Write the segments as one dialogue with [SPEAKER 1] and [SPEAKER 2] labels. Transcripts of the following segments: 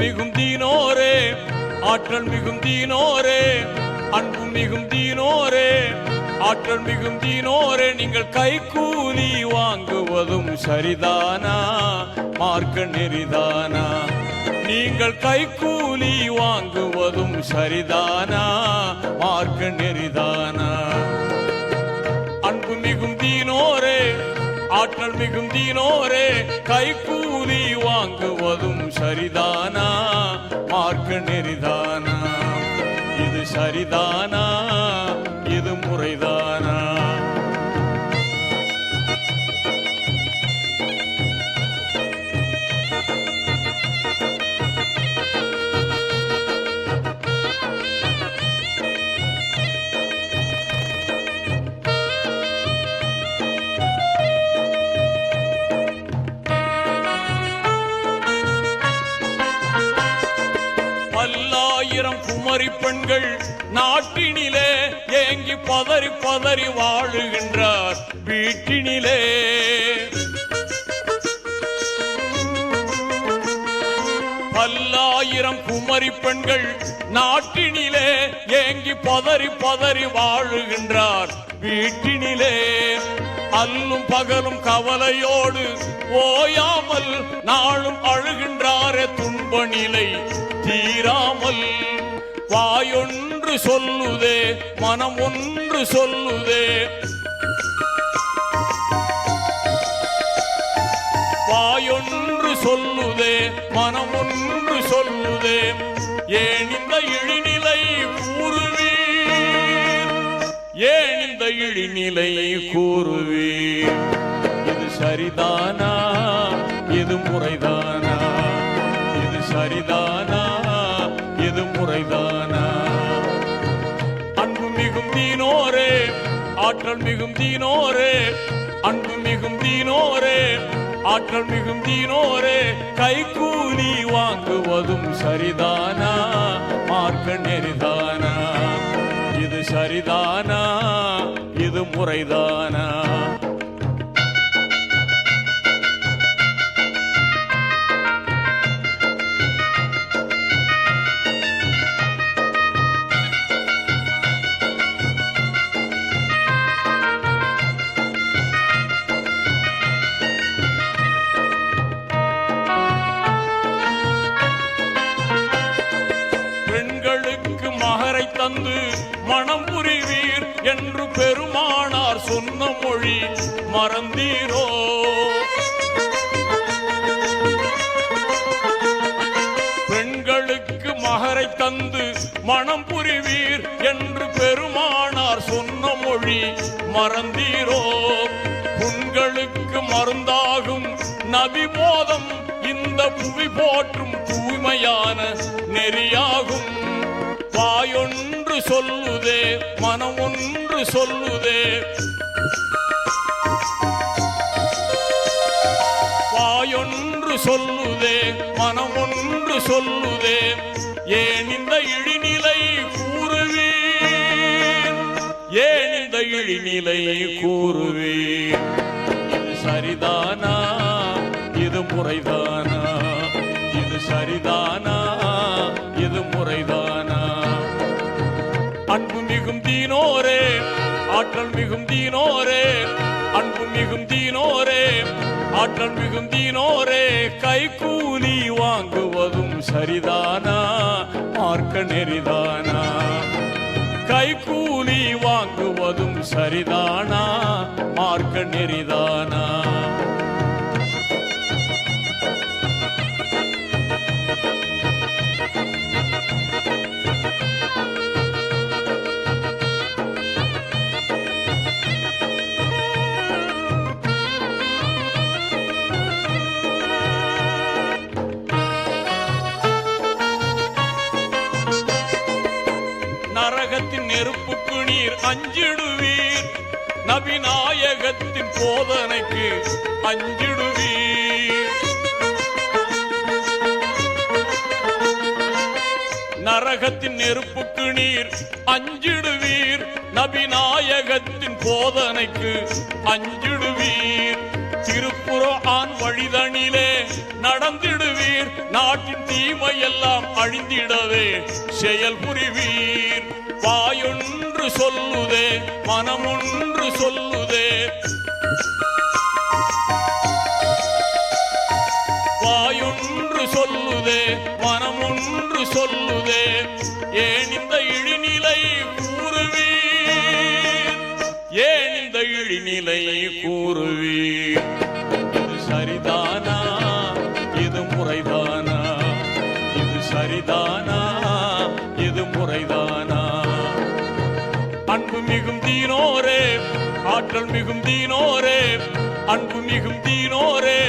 [SPEAKER 1] மிகும் தீனோரே, ஆற்றல் மிகும் தீனோரே, அன்பு மிகும் தீனோரே, ஆற்றல் மிகும் தீனோரே, நீங்கள் கைக்கூலி வாங்குவதும் சரிதானா? மார்க்க நெறிதானா? நீங்கள் கைக்கூலி வாங்குவதும் சரிதானா? மார்க்க நெறிதானா? அன்பு மிகும் தீனோரே, ஆற்றல் மிகும் தீனோரே, கைக்கூலி வாங்குவதும் சரிதானா? மார்க்க நெறிதானா? இது சரிதானா? இது முறைதானா? பல்லாயிரம் குமரி பெண்கள் நாட்டினிலே ஏங்கி பதறி பதறி வாழுகின்றார் வீட்டினிலே. பல்லாயிரம் குமரி பெண்கள் நாட்டினிலே ஏங்கி பதறி பதறி வாழுகின்றார் வீட்டினிலே. அல்லும் பகலும் கவலையோடு ஓயாமல் நாளும் அழுகின்றாரே துன்ப நிலை தீராமல். வாயொன்று சொல்லுதே, மனம் ஒன்று சொல்லுதே, வாயொன்று சொல்லுதே, மனம் ஒன்று சொல்லுதே. ஏன் இந்த இழிநிலை கூறுவீர்? ஏன் இந்த இழிநிலை கூறுவீர்? இது சரிதானா? இது முறைதானா? இது சரிதானா? இது முறைதானா? அன்பு மிகும் தீனோரே, ஆற்றல் மிகும் தீனோரே, அன்பு மிகும் தீனோரே, ஆற்றல் மிகும் தீனோரே, கைக்கூலி வாங்குவதும் சரிதானா? மார்க்க நெறிதானா? இது சரிதானா? இது முறைதானா? பெண்களுக்கு மகரை தந்து மனம் புரிவீர் என்று பெருமானார் சொன்ன மொழி மறந்தீரோ? பெண்களுக்கு மகரை தந்து மனம் புரிவீர் என்று பெருமானார் சொன்ன மொழி மறந்தீரோ? புண்களுக்கு மருந்தாகும் நபி போதம் இந்த புவி போற்றும் தூய்மையான நெறியாகும். வாயொன்று சொல்லுதே, மனம் ஒன்று சொல்லுதே, வாயொன்று சொல்லுதே, மனம் ஒன்று சொல்லுதே. ஏன் இந்த இழிநிலை கூறுவீர்? ஏன் இந்த இழிநிலை கூறுவீர்? இது சரிதானா? இது முறைதானா? இது சரிதானா? இது முறைதானா? அன்பு மிகும் தீனோரே, ஆற்றல் மிகும் தீனோரே, அன்பு மிகும் தீனோரே, ஆற்றல் மிகும் தீனோரே, கைக்கூலி வாங்குவதும் சரிதானா? மார்க்க நெறிதானா? கைக்கூலி வாங்குவதும் சரிதானா? மார்க்க நெறிதானா? நரகத்தின் நெருப்புக்கு நீர் அஞ்சிடுவீர், நபிநாயகத்தின் போதனைக்கு அஞ்சிடுவீர். நரகத்தின் நெருப்புக்கு நீர் அஞ்சிடுவீர், நபிநாயகத்தின் போதனைக்கு அஞ்சிடுவீர். திருக்குர்ஆன் வழிதனிலே நடந்திடுவீர். நாட்டின் தீமையெல்லாம் அழிந்திடவே செயல் புரிவீர். வாயொன்று சொல்லுதே, மனமொன்று சொல்லுதே. வாயொன்று சொல்லுதே, மனமொன்று சொல்லுதே. ஏன் இந்த இழிநிலை கூறுவீர்? ஏன் இந்த இழிநிலை கூறுவீர்? இது சரிதானா? இது முறைதானா? இது சரிதானா? இது முறைதானா? அன்பு மிகும் தீனோரே, ஆற்றல் மிகும் தீனோரே, அன்பு மிகும் தீனோரே,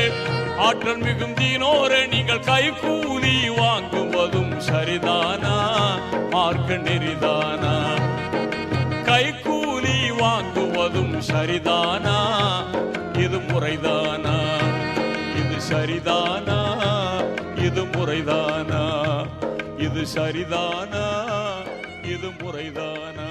[SPEAKER 1] ஆற்றல் மிகும் தீனோரே, நீங்கள் கைகூலி வாங்குவதும் சரிதானா? மார்க்க நெறிதானா? கைகூலி வாங்குவதும் சரிதானா? இது முறைதானா? இது சரிதானா? இது முறைதானா? இது சரிதானா? இது முறைதானா?